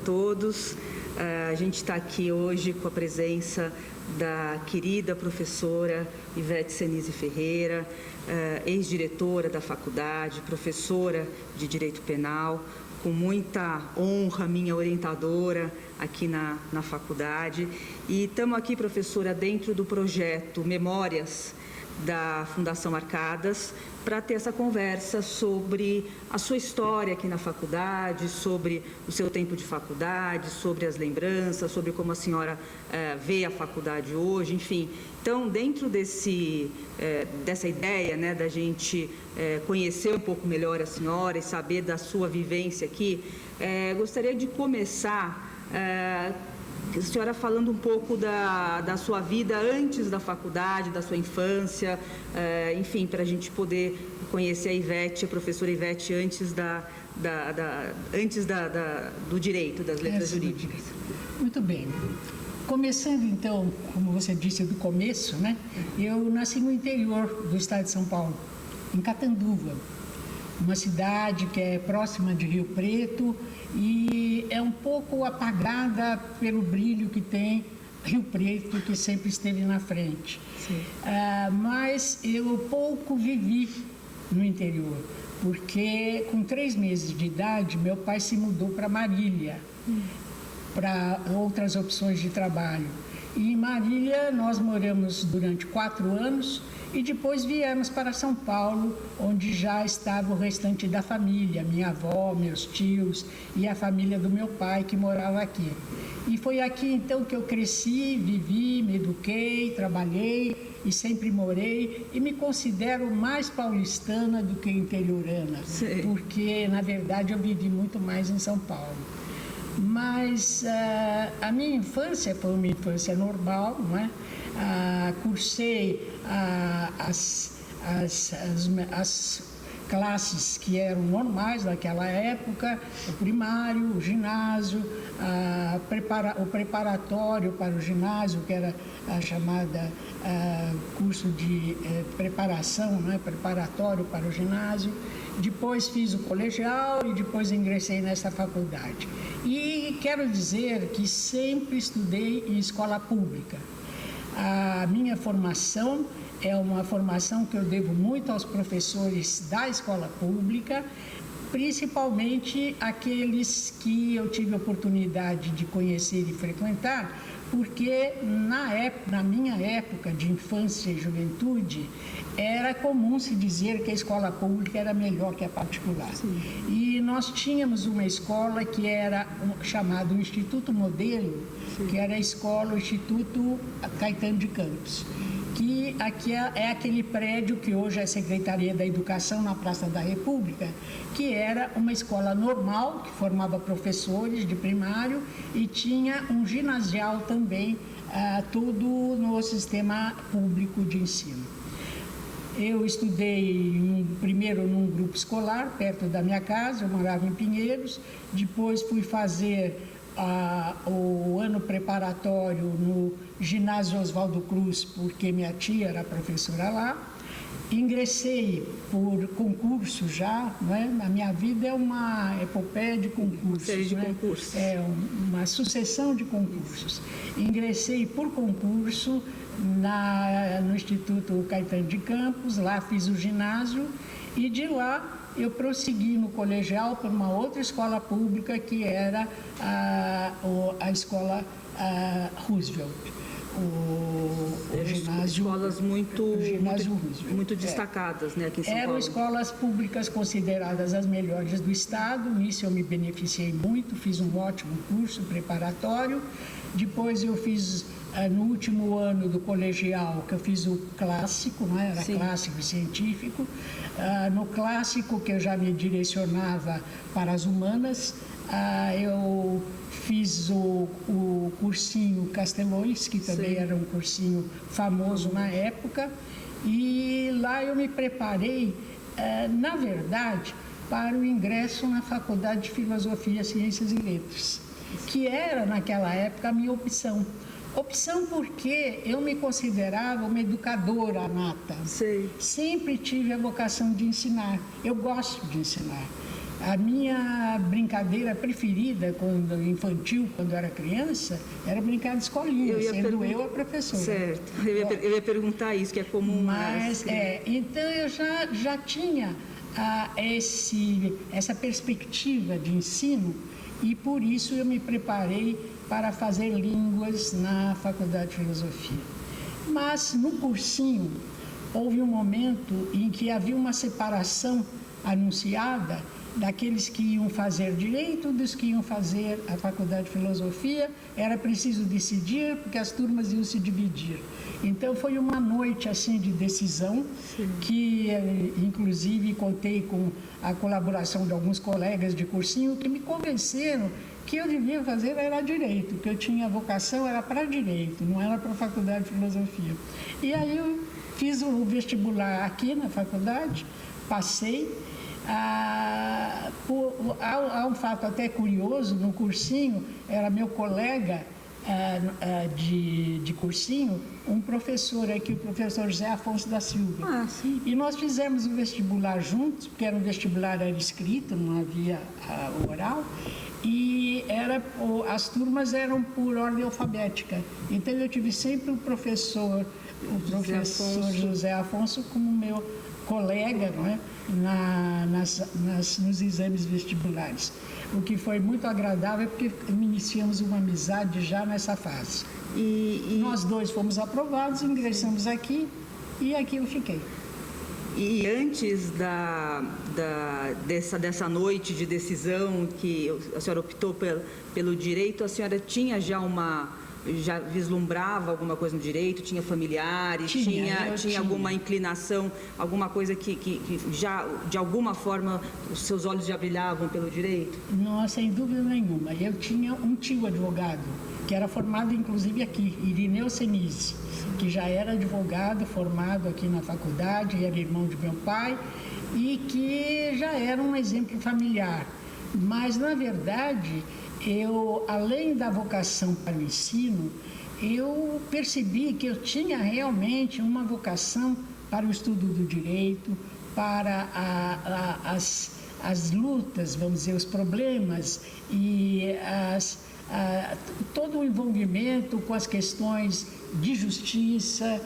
todos. A gente está aqui hoje com a presença da querida professora Ivete Senise Ferreira, ex-diretora da faculdade, professora de Direito Penal, com muita honra, minha orientadora aqui na faculdade. E estamos aqui, professora, dentro do projeto Memórias da Fundação Arcadas, para ter essa conversa sobre a sua história aqui na faculdade, sobre o seu tempo de faculdade, sobre as lembranças, sobre como a senhora vê a faculdade hoje, enfim. Então, dentro dessa ideia, né, da gente conhecer um pouco melhor a senhora e saber da sua vivência aqui, gostaria de começar a senhora falando um pouco da sua vida antes da faculdade, da sua infância, enfim, para a gente poder conhecer a Ivete, a professora Ivete, antes do direito, das letras jurídicas. Muito bem. Começando, então, como você disse, do começo, né? Eu nasci no interior do estado de São Paulo, em Catanduva, uma cidade que é próxima de Rio Preto e é um pouco apagada pelo brilho que tem Rio Preto, que sempre esteve na frente. Mas eu pouco vivi no interior, porque com 3 meses de idade, meu pai se mudou para Marília, para outras opções de trabalho. E em Marília nós moramos durante 4 anos e depois viemos para São Paulo, onde já estava o restante da família, minha avó, meus tios e a família do meu pai que morava aqui. E foi aqui então que eu cresci, vivi, me eduquei, trabalhei e sempre morei e me considero mais paulistana do que interiorana, porque na verdade eu vivi muito mais em São Paulo. Mas a minha infância foi uma infância normal, não é? Cursei as classes que eram normais naquela época, o primário, o ginásio, o preparatório para o ginásio, que era a chamada curso de preparação, né? Preparatório para o ginásio. Depois fiz o colegial e depois ingressei nessa faculdade. E quero dizer que sempre estudei em escola pública. A minha formação é uma formação que eu devo muito aos professores da escola pública, principalmente aqueles que eu tive a oportunidade de conhecer e frequentar, porque na minha época de infância e juventude, era comum se dizer que a escola pública era melhor que a particular. Sim. E nós tínhamos uma escola que era chamada Instituto Modelo, sim, que era a escola, o Instituto Caetano de Campos, que aqui é aquele prédio que hoje é a Secretaria da Educação na Praça da República, que era uma escola normal, que formava professores de primário e tinha um ginasial também, tudo no sistema público de ensino. Eu estudei primeiro num grupo escolar, perto da minha casa, eu morava em Pinheiros, depois fui fazer o ano preparatório no ginásio Oswaldo Cruz, porque minha tia era professora lá. Ingressei por concurso já, né? A minha vida é uma epopeia de concursos. Uma série de concursos. É uma sucessão de concursos. Ingressei por concurso no Instituto Caetano de Campos, lá fiz o ginásio e de lá eu prossegui no colegial para uma outra escola pública que era a escola Roosevelt. O ginásio, escolas muito destacadas, né, aqui em São Paulo. Eram escolas públicas consideradas as melhores do estado. Nisso eu me beneficiei muito, fiz um ótimo curso preparatório. Depois eu fiz, no último ano do colegial, que eu fiz o clássico, né? Era Sim. clássico e científico. No clássico, que eu já me direcionava para as humanas, eu fiz o cursinho Castelões, que também Sim. era um cursinho famoso na época, e lá eu me preparei, na verdade, para o ingresso na Faculdade de Filosofia, Ciências e Letras, que era, naquela época, a minha opção. Opção porque eu me considerava uma educadora nata. Sim. Sempre tive a vocação de ensinar. Eu gosto de ensinar. A minha brincadeira preferida, infantil, quando eu era criança, era brincar de escolinha, sendo eu a professora. Certo. Eu ia perguntar isso, que é comum. Mas, então eu já tinha essa perspectiva de ensino e por isso eu me preparei para fazer línguas na Faculdade de Filosofia. Mas no cursinho houve um momento em que havia uma separação anunciada daqueles que iam fazer direito dos que iam fazer a Faculdade de Filosofia. Era preciso decidir porque as turmas iam se dividir. Então foi uma noite assim de decisão. Sim. Que inclusive contei com a colaboração de alguns colegas de cursinho que me convenceram que eu devia fazer era direito, que eu tinha vocação era para direito, não era para a Faculdade de Filosofia. E aí eu fiz o vestibular aqui na faculdade, passei. Há um fato até curioso, no cursinho, era meu colega de cursinho, um professor aqui, o professor José Afonso da Silva. Sim. E nós fizemos o vestibular juntos, porque era um vestibular era escrito, não havia oral, e as turmas eram por ordem alfabética. Então eu tive sempre o professor José Afonso como meu colega, não é? Nos exames vestibulares, o que foi muito agradável porque iniciamos uma amizade já nessa fase. Nós dois fomos aprovados, ingressamos aqui e aqui eu fiquei. E antes dessa noite de decisão que a senhora optou pelo direito, a senhora tinha já vislumbrava alguma coisa no direito? Tinha familiares? Tinha alguma inclinação, alguma coisa que já, de alguma forma, os seus olhos já brilhavam pelo direito? Não, sem dúvida nenhuma. Eu tinha um tio advogado, que era formado inclusive aqui, Irineu Senise, que já era advogado, formado aqui na faculdade, era irmão de meu pai, e que já era um exemplo familiar. Mas, na verdade, eu, além da vocação para o ensino, eu percebi que eu tinha realmente uma vocação para o estudo do direito, para as lutas, vamos dizer, os problemas e todo o envolvimento com as questões de justiça,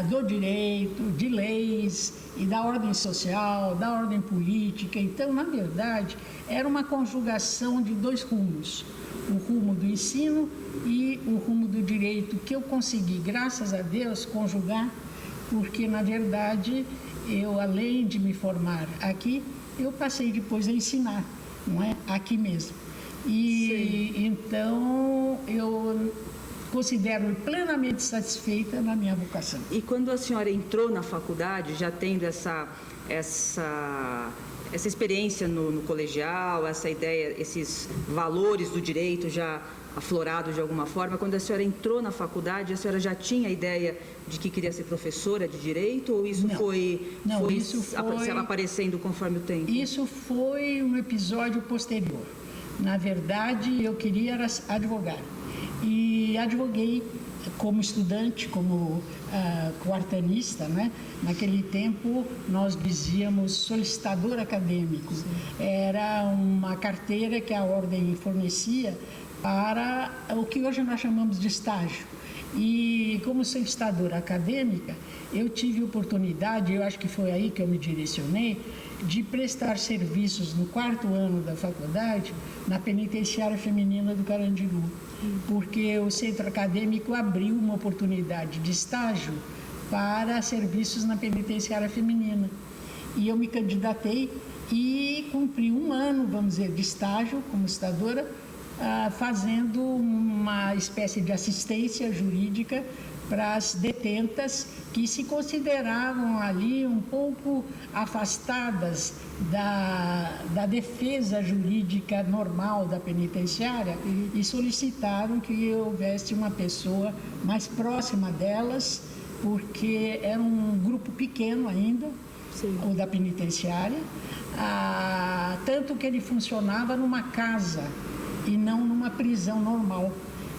do direito, de leis e da ordem social, da ordem política. Então, na verdade, era uma conjugação de dois rumos, o rumo do ensino e o rumo do direito, que eu consegui, graças a Deus, conjugar, porque, na verdade, eu, além de me formar aqui, eu passei depois a ensinar, não é? Aqui mesmo. E sim, então eu considero-me plenamente satisfeita na minha vocação. E quando a senhora entrou na faculdade, já tendo essa experiência no colegial, essa ideia, esses valores do direito já aflorados de alguma forma, quando a senhora entrou na faculdade, a senhora já tinha a ideia de que queria ser professora de direito, ou isso foi aparecendo conforme o tempo? Isso foi um episódio posterior. Na verdade, eu queria advogar. E advoguei como estudante, como quartanista, né? Naquele tempo nós dizíamos solicitador acadêmico. Sim. Era uma carteira que a ordem fornecia para o que hoje nós chamamos de estágio. E como solicitadora acadêmica, eu tive oportunidade, eu acho que foi aí que eu me direcionei, de prestar serviços no 4º ano da faculdade na penitenciária feminina do Carandiru, porque o centro acadêmico abriu uma oportunidade de estágio para serviços na penitenciária feminina. E eu me candidatei e cumpri 1 ano, vamos dizer, de estágio como solicitadora, fazendo uma espécie de assistência jurídica para as detentas que se consideravam ali um pouco afastadas da defesa jurídica normal da penitenciária e solicitaram que houvesse uma pessoa mais próxima delas, porque era um grupo pequeno ainda, sim, o da penitenciária, tanto que ele funcionava numa casa e não numa prisão normal.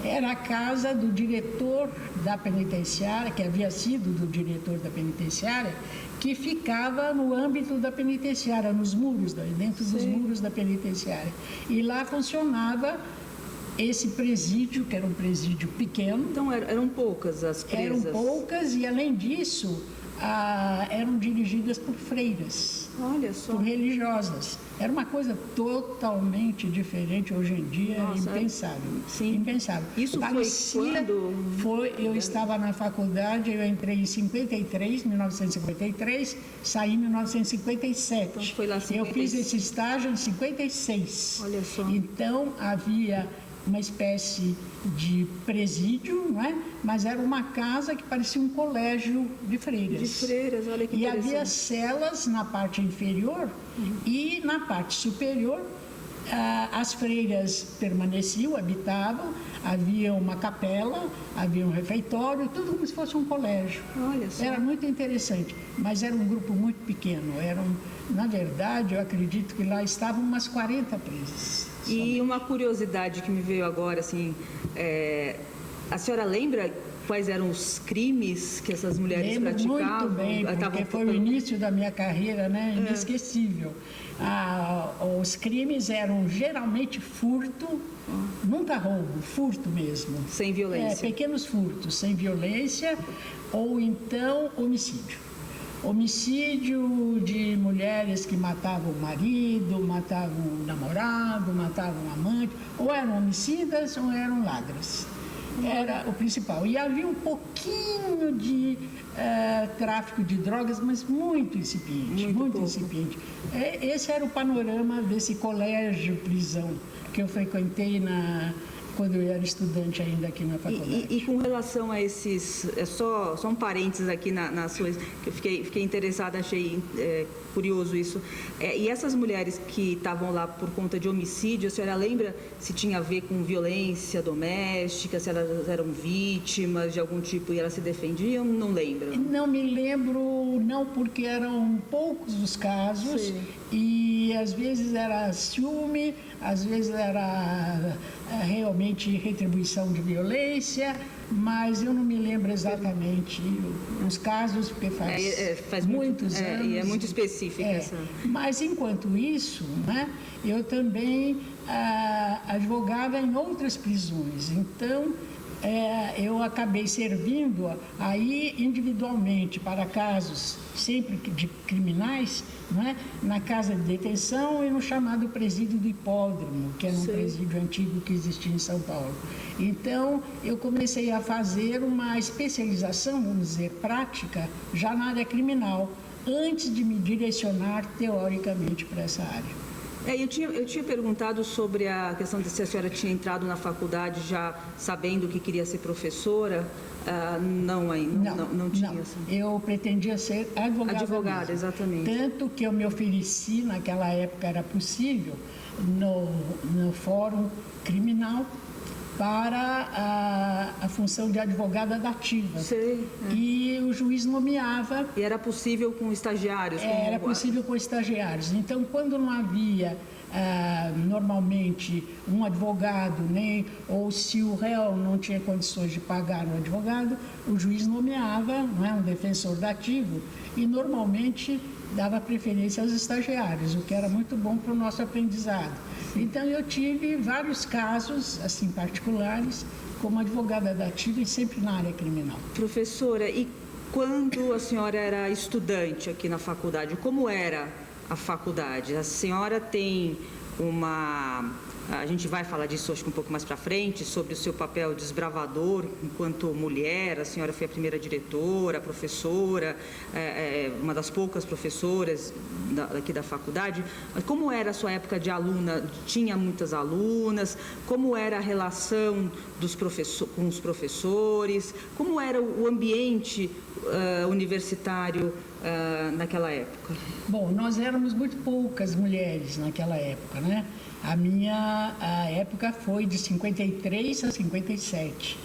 Era a casa do diretor da penitenciária, que havia sido do diretor da penitenciária, que ficava no âmbito da penitenciária, nos muros, dentro dos muros da penitenciária. E lá funcionava esse presídio, que era um presídio pequeno. Então eram poucas as presas? Eram poucas e, além disso, eram dirigidas por freiras. Olha só. Por religiosas. Era uma coisa totalmente diferente, hoje em dia. Nossa, impensável. Sim. Impensável. Isso Parecia, foi quando? Eu estava na faculdade, eu entrei em 1953, saí em 1957. Então foi lá 56. Eu fiz esse estágio em 56. Olha só. Então havia uma espécie de presídio, não é? Mas era uma casa que parecia um colégio de freiras. De freiras, olha que interessante. E havia celas na parte inferior e na parte superior as freiras permaneciam, habitavam, havia uma capela, havia um refeitório, tudo como se fosse um colégio. Olha só. Era muito interessante, mas era um grupo muito pequeno. Na verdade, eu acredito que lá estavam umas 40 presas. E uma curiosidade que me veio agora, assim, a senhora lembra quais eram os crimes que essas mulheres praticavam? Muito bem, porque foi o início da minha carreira, né? Inesquecível. Os crimes eram geralmente furto, nunca roubo, furto mesmo. Sem violência. Pequenos furtos, sem violência, ou então homicídio. Homicídio de mulheres que matavam o marido, matavam o namorado, matavam o amante, ou eram homicidas ou eram ladras. Era o principal. E havia um pouquinho de tráfico de drogas, mas muito incipiente, muito incipiente. Esse era o panorama desse colégio-prisão que eu frequentei quando eu era estudante ainda aqui na faculdade. E com relação a esses, só um parênteses aqui na sua, que eu fiquei interessada, achei curioso isso. E essas mulheres que estavam lá por conta de homicídio, a senhora lembra se tinha a ver com violência doméstica, se elas eram vítimas de algum tipo e elas se defendiam? Não lembro. Não me lembro, não, porque eram poucos os casos. Sim. E às vezes era ciúme, às vezes era realmente retribuição de violência, mas eu não me lembro exatamente os casos, porque faz muitos anos. E é muito específica essa. Mas enquanto isso, né, eu também advogava em outras prisões. Então, eu acabei servindo aí individualmente para casos sempre de criminais, né, na casa de detenção e no chamado presídio do Hipódromo, que era um presídio antigo que existia em São Paulo. Então, eu comecei a fazer uma especialização, vamos dizer, prática, já na área criminal, antes de me direcionar teoricamente para essa área. Eu tinha perguntado sobre a questão de se a senhora tinha entrado na faculdade já sabendo que queria ser professora. Não ainda, não tinha. Não. Assim. Eu pretendia ser advogada. Advogada, exatamente. Tanto que eu me ofereci, naquela época era possível, no fórum criminal, para a função de advogada dativa. Sei. E o juiz nomeava. E era possível com estagiários? Era possível com estagiários. Então, quando não havia normalmente um advogado, ou se o réu não tinha condições de pagar um advogado, o juiz nomeava um defensor dativo e normalmente dava preferência aos estagiários, o que era muito bom para o nosso aprendizado. Então, eu tive vários casos assim particulares como advogada dativa e sempre na área criminal. Professora, e quando a senhora era estudante aqui na faculdade, como era a faculdade? A senhora tem a gente vai falar disso acho que um pouco mais para frente, sobre o seu papel desbravador enquanto mulher. A senhora foi a primeira diretora, professora, uma das poucas professoras aqui da faculdade. Mas como era a sua época de aluna? Tinha muitas alunas? Como era a relação com os professores? Como era o ambiente universitário naquela época? Bom, nós éramos muito poucas mulheres naquela época, né? A minha época foi de 53 a 57,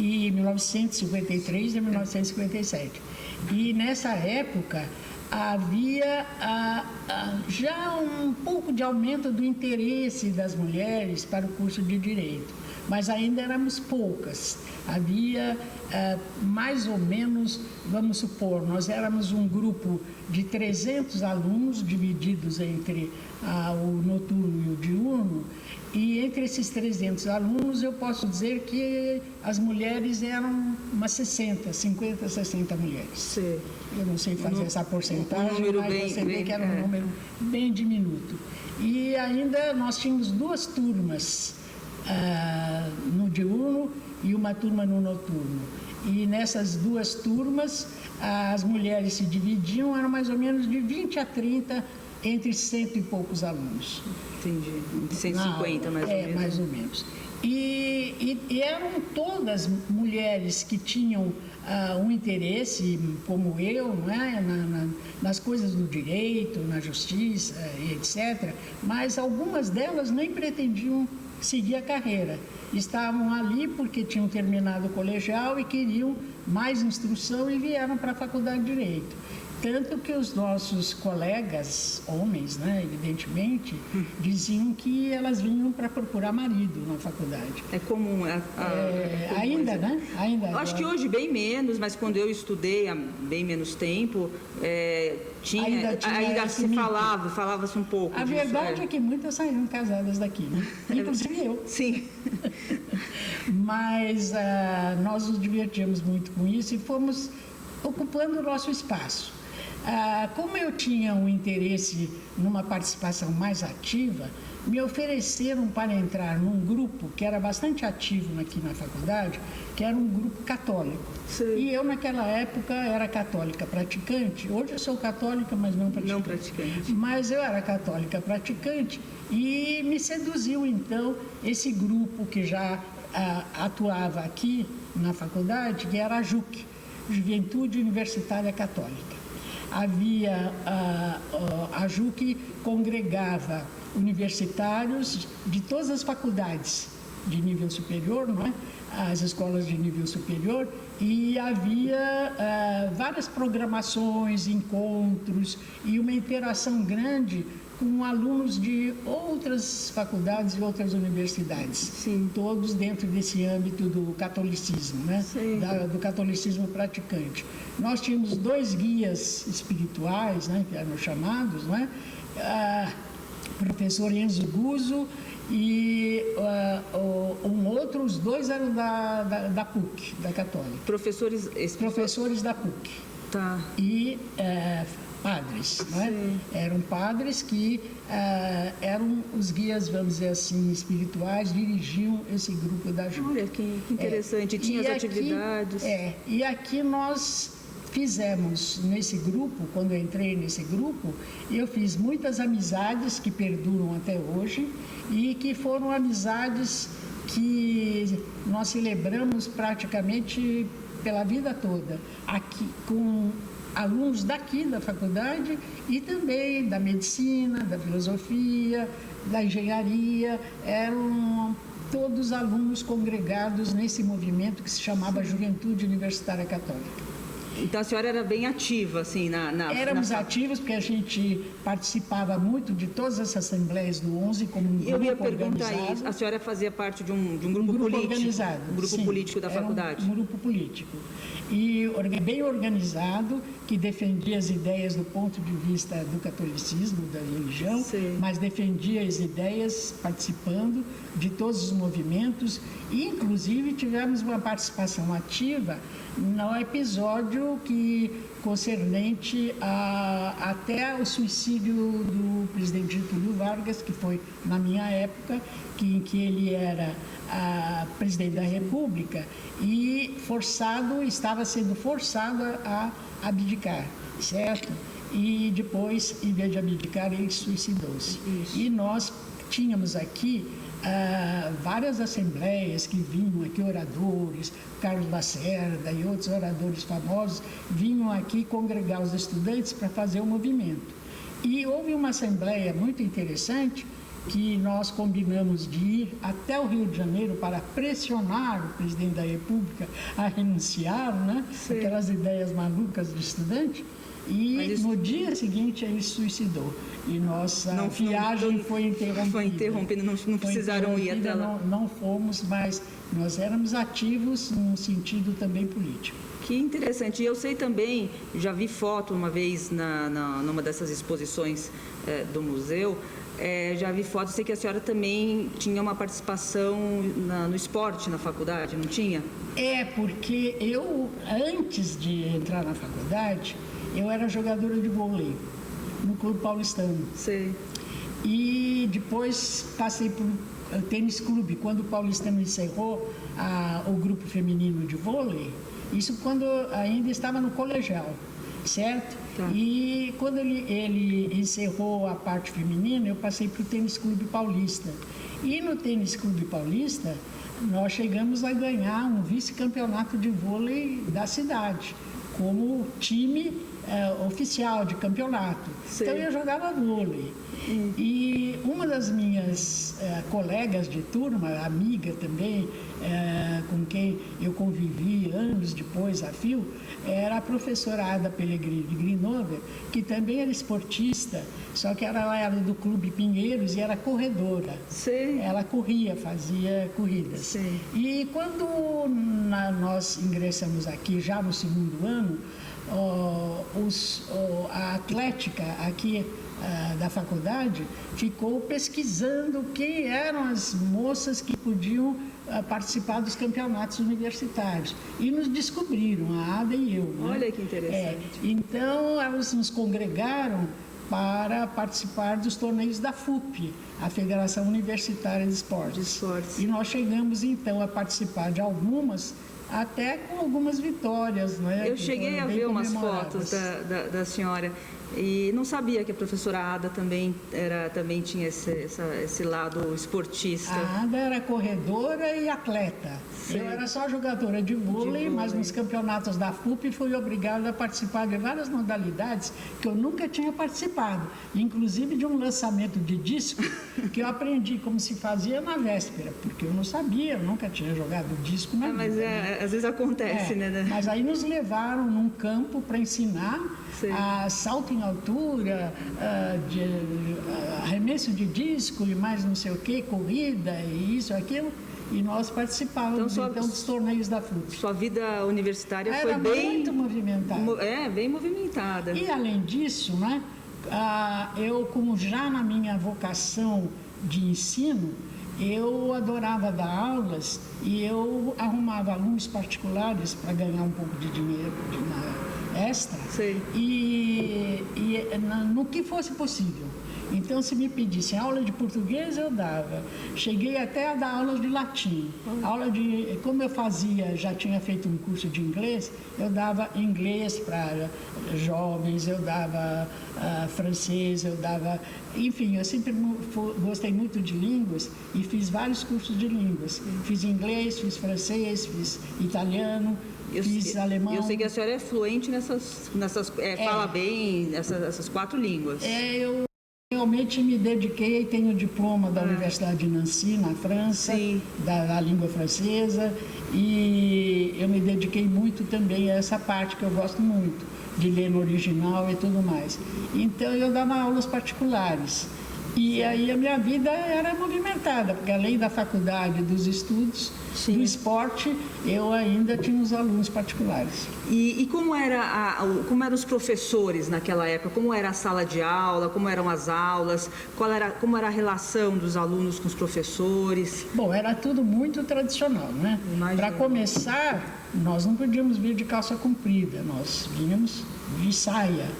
e 1953 a 1957. E nessa época havia já um pouco de aumento do interesse das mulheres para o curso de Direito. mas ainda éramos poucas. Havia mais ou menos, vamos supor, nós éramos um grupo de 300 alunos divididos entre o noturno e o diurno, e entre esses 300 alunos eu posso dizer que as mulheres eram umas 50, 60 mulheres. Sim. Eu não sei fazer essa porcentagem, mas você vê que era um número bem diminuto. E ainda nós tínhamos 2 turmas no diurno e uma turma no noturno. E nessas 2 turmas, as mulheres se dividiam, eram mais ou menos de 20 a 30 entre 100 e poucos alunos. Entendi. 150 mais ou menos. Mais ou menos. E eram todas mulheres que tinham um interesse, como eu, não é? nas coisas do direito, na justiça, etc. Mas algumas delas nem pretendiam seguir a carreira. Estavam ali porque tinham terminado o colegial e queriam mais instrução e vieram para a Faculdade de Direito. Tanto que os nossos colegas, homens, né, evidentemente, diziam que elas vinham para procurar marido na faculdade. É comum. Ainda, né? Ainda. Eu acho que hoje bem menos, mas quando eu estudei há bem menos tempo, ainda se falava-se um pouco A disso. Verdade é que muitas saíram casadas daqui, né? Inclusive eu. Sim. Mas nós nos divertíamos muito com isso e fomos ocupando o nosso espaço. Como eu tinha um interesse numa participação mais ativa, me ofereceram para entrar num grupo que era bastante ativo aqui na faculdade, que era um grupo católico. Sim. E eu, naquela época, era católica praticante. Hoje eu sou católica, mas não praticante. Não praticante. Mas eu era católica praticante e me seduziu, então, esse grupo que já atuava aqui na faculdade, que era a JUC, Juventude Universitária Católica. Havia a JUC congregava universitários de todas as faculdades de nível superior, não é? As escolas de nível superior, e havia várias programações, encontros e uma interação grande com alunos de outras faculdades e outras universidades. Sim. Todos dentro desse âmbito do catolicismo, né? Do catolicismo praticante. Nós tínhamos 2 guias espirituais, né? Que eram chamados, né? Professor Enzo Guzzo e os 2 eram da PUC, da Católica. Professores da PUC. Tá. E padres, não é? Eram padres que eram os guias, vamos dizer assim, espirituais, dirigiam esse grupo da JUC. Olha, que interessante, tinha as atividades. E aqui nós fizemos nesse grupo, quando eu entrei nesse grupo, eu fiz muitas amizades que perduram até hoje e que foram amizades que nós celebramos praticamente pela vida toda, aqui com alunos daqui da faculdade e também da medicina, da filosofia, da engenharia, eram todos alunos congregados nesse movimento que se chamava Juventude Universitária Católica. Então a senhora era bem ativa, assim, Éramos ativos porque a gente participava muito de todas as assembleias do 11 como um grupo organizado. Eu ia perguntar isso. A senhora fazia parte de um grupo político? Organizado. Um grupo político da faculdade? Um grupo político. E bem organizado, que defendia as ideias do ponto de vista do catolicismo, da religião, mas defendia as ideias participando de todos os movimentos e, inclusive, tivemos uma participação ativa no episódio concernente até o suicídio do presidente Getúlio Vargas, que foi na minha época, em que ele era presidente da República e estava sendo forçado a abdicar, certo? E depois, em vez de abdicar, ele suicidou-se. E nós tínhamos aqui várias assembleias que vinham aqui, oradores, Carlos Lacerda e outros oradores famosos, vinham aqui congregar os estudantes para fazer o movimento. E houve uma assembleia muito interessante que nós combinamos de ir até o Rio de Janeiro para pressionar o presidente da República a renunciar, né? Aquelas ideias malucas de estudante. E no dia seguinte ele se suicidou. E nossa viagem foi interrompida. Foi interrompida, não precisaram ir até lá. Não fomos, mas nós éramos ativos num sentido também político. Que interessante. E eu sei também, já vi foto uma vez numa dessas exposições do museu, já vi foto, sei que a senhora também tinha uma participação no esporte na faculdade, não tinha? Porque eu, antes de entrar na faculdade, eu era jogadora de vôlei no Clube Paulistano. Sei. E depois passei por tênis clube, quando o Paulistano encerrou o grupo feminino de vôlei, isso quando ainda estava no colegial, certo? Tá. E quando ele encerrou a parte feminina, eu passei para o Tênis Clube Paulista. E no Tênis Clube Paulista, nós chegamos a ganhar um vice-campeonato de vôlei da cidade, como time oficial de campeonato. Sei. Então eu jogava vôlei. E uma das minhas colegas de turma, amiga também, com quem eu convivi anos depois a fio, era a professora Ada Pellegrini de Grinover, que também era esportista, só que ela era do Clube Pinheiros e era corredora. Sim. Ela corria, fazia corridas. Sim. E quando nós ingressamos aqui, já no segundo ano, a atlética aqui da faculdade ficou pesquisando quem eram as moças que podiam participar dos campeonatos universitários. E nos descobriram, a Ada e eu. Né? Olha que interessante. Então, elas nos congregaram para participar dos torneios da FUP, a Federação Universitária de Esportes. E nós chegamos, então, a participar de algumas, até com algumas vitórias. Né? Eu cheguei a ver umas fotos da senhora e não sabia que a professora Ada também tinha esse lado esportista. A Ada era corredora e atleta. Sim. Eu era só jogadora de vôlei, mas nos campeonatos da FUP fui obrigada a participar de várias modalidades que eu nunca tinha participado, inclusive de um lançamento de disco que eu aprendi como se fazia na véspera, porque eu não sabia, eu nunca tinha jogado disco na vida. Mas às vezes acontece, né? Mas aí nos levaram num campo para ensinar a salto em altura, arremesso de disco e mais não sei o que, corrida e isso, aquilo. E nós participávamos dos torneios da FUP. Sua vida universitária foi muito movimentada. Bem movimentada. E além disso, né, eu, como já na minha vocação de ensino, eu adorava dar aulas e eu arrumava alunos particulares para ganhar um pouco de dinheiro extra. Sei. E no que fosse possível. Então, se me pedissem aula de português, eu dava. Cheguei até a dar aulas de latim. Como eu já tinha feito um curso de inglês, eu dava inglês para jovens, eu dava francês, enfim, eu sempre gostei muito de línguas e fiz vários cursos de línguas. Fiz inglês, fiz francês, fiz italiano, fiz alemão. Eu sei que a senhora é fluente fala bem essas 4 línguas. Eu realmente me dediquei, tenho o diploma da Universidade de Nancy, na França, da língua francesa, e eu me dediquei muito também a essa parte que eu gosto muito, de ler no original e tudo mais. Então, eu dava aulas particulares. E aí a minha vida era movimentada, porque além da faculdade, dos estudos, do esporte, eu ainda tinha os alunos particulares. E como eram os professores naquela época? Como era a sala de aula? Como eram as aulas? Como era a relação dos alunos com os professores? Bom, era tudo muito tradicional, né? Para começar, nós não podíamos vir de calça comprida, nós vínhamos de saia,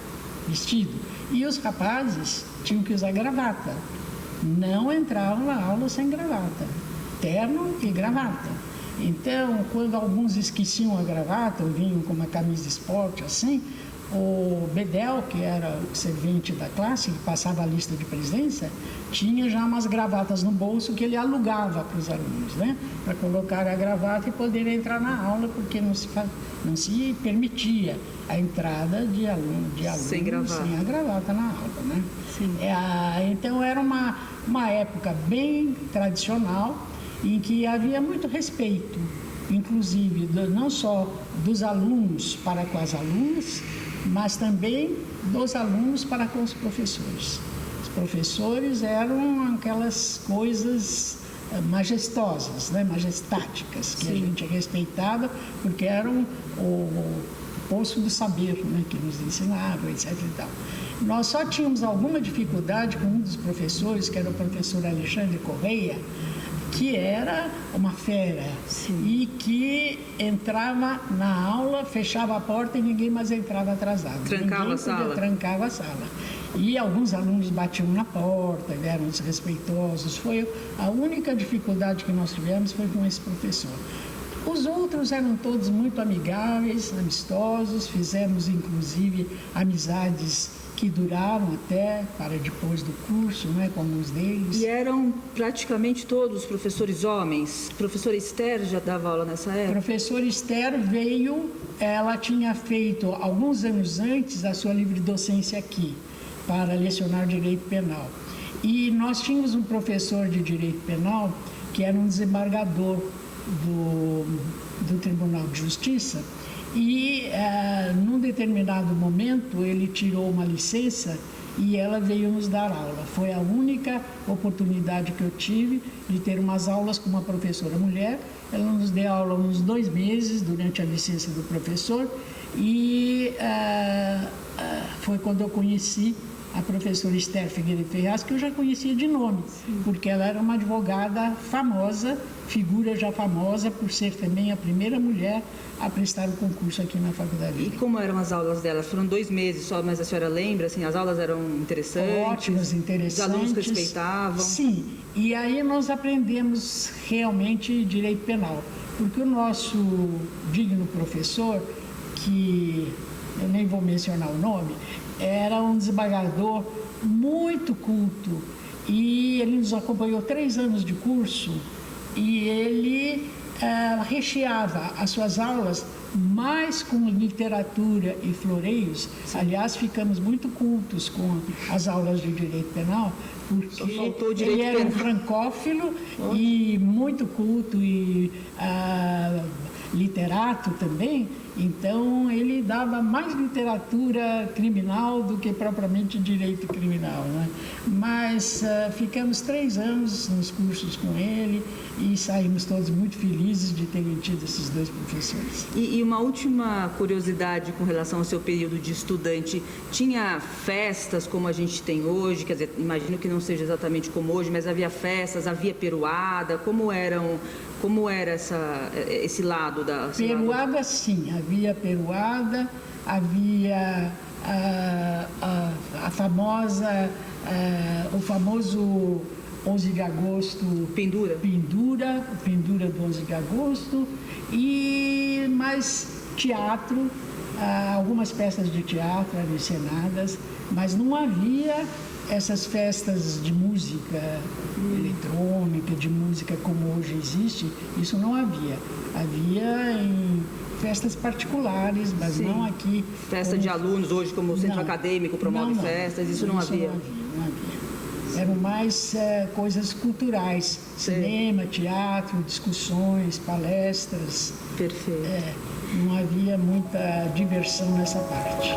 vestido. E os rapazes tinham que usar gravata. Não entravam na aula sem gravata. Terno e gravata. Então, quando alguns esqueciam a gravata ou vinham com uma camisa de esporte assim, o Bedel, que era o servente da classe, que passava a lista de presença, tinha já umas gravatas no bolso que ele alugava para os alunos, né? Para colocar a gravata e poder entrar na aula, porque não se permitia a entrada de alunos sem a gravata na aula, né? Então era uma época bem tradicional em que havia muito respeito, inclusive não só dos alunos para com as alunas, mas também dos alunos para com os professores. Os professores eram aquelas coisas majestosas, né? Majestáticas, que a gente respeitava, porque eram o poço do saber, né? Que nos ensinavam, etc. e tal. Nós só tínhamos alguma dificuldade com um dos professores, que era o professor Alexandre Correia, que era uma fera. Sim. E que entrava na aula, fechava a porta e ninguém mais entrava atrasado. Trancava a sala. Trancava a sala. E alguns alunos batiam na porta, eram desrespeitosos. Foi a única dificuldade que nós tivemos foi com esse professor. Os outros eram todos muito amigáveis, amistosos, fizemos inclusive amizades que duraram até para depois do curso, né, com alguns deles. E eram praticamente todos professores homens? Professora Esther já dava aula nessa época? Professora Esther veio, ela tinha feito alguns anos antes a sua livre docência aqui, para lecionar Direito Penal. E nós tínhamos um professor de Direito Penal que era um desembargador do Tribunal de Justiça e, num determinado momento, ele tirou uma licença e ela veio nos dar aula. Foi a única oportunidade que eu tive de ter umas aulas com uma professora mulher. Ela nos deu aula uns 2 meses durante a licença do professor e foi quando eu conheci a professora Esther Figueiredo Ferraz, que eu já conhecia de nome, porque ela era uma advogada famosa, figura já famosa por ser também a primeira mulher a prestar o concurso aqui na Faculdade. E como eram as aulas dela? Foram 2 meses só, mas a senhora lembra? Assim, as aulas eram interessantes? Ótimas, interessantes. Os alunos respeitavam? Sim, e aí nós aprendemos realmente Direito Penal, porque o nosso digno professor, que eu nem vou mencionar o nome, era um desembargador muito culto e ele nos acompanhou 3 anos de curso e ele recheava as suas aulas mais com literatura e floreios. Aliás, ficamos muito cultos com as aulas de Direito Penal, porque ele era um francófilo e muito culto e literato também. Então, ele dava mais literatura criminal do que propriamente direito criminal, né? Mas ficamos 3 anos nos cursos com ele e saímos todos muito felizes de terem tido esses 2 professores. E uma última curiosidade com relação ao seu período de estudante. Tinha festas como a gente tem hoje? Quer dizer, imagino que não seja exatamente como hoje, mas havia festas, havia peruada? Como era esse lado da... Peruada, sim. Havia peruada, havia a famosa, o famoso 11 de agosto... Pendura do 11 de agosto, e mais teatro, algumas peças de teatro eram encenadas, mas não havia essas festas de música eletrônica, de música como hoje existe, isso não havia. Havia em festas particulares, mas sim, não aqui. Festa de alunos hoje, como o centro acadêmico promove festas, isso não havia? Não havia. Eram mais coisas culturais, cinema, teatro, discussões, palestras. Perfeito. Não havia muita diversão nessa parte.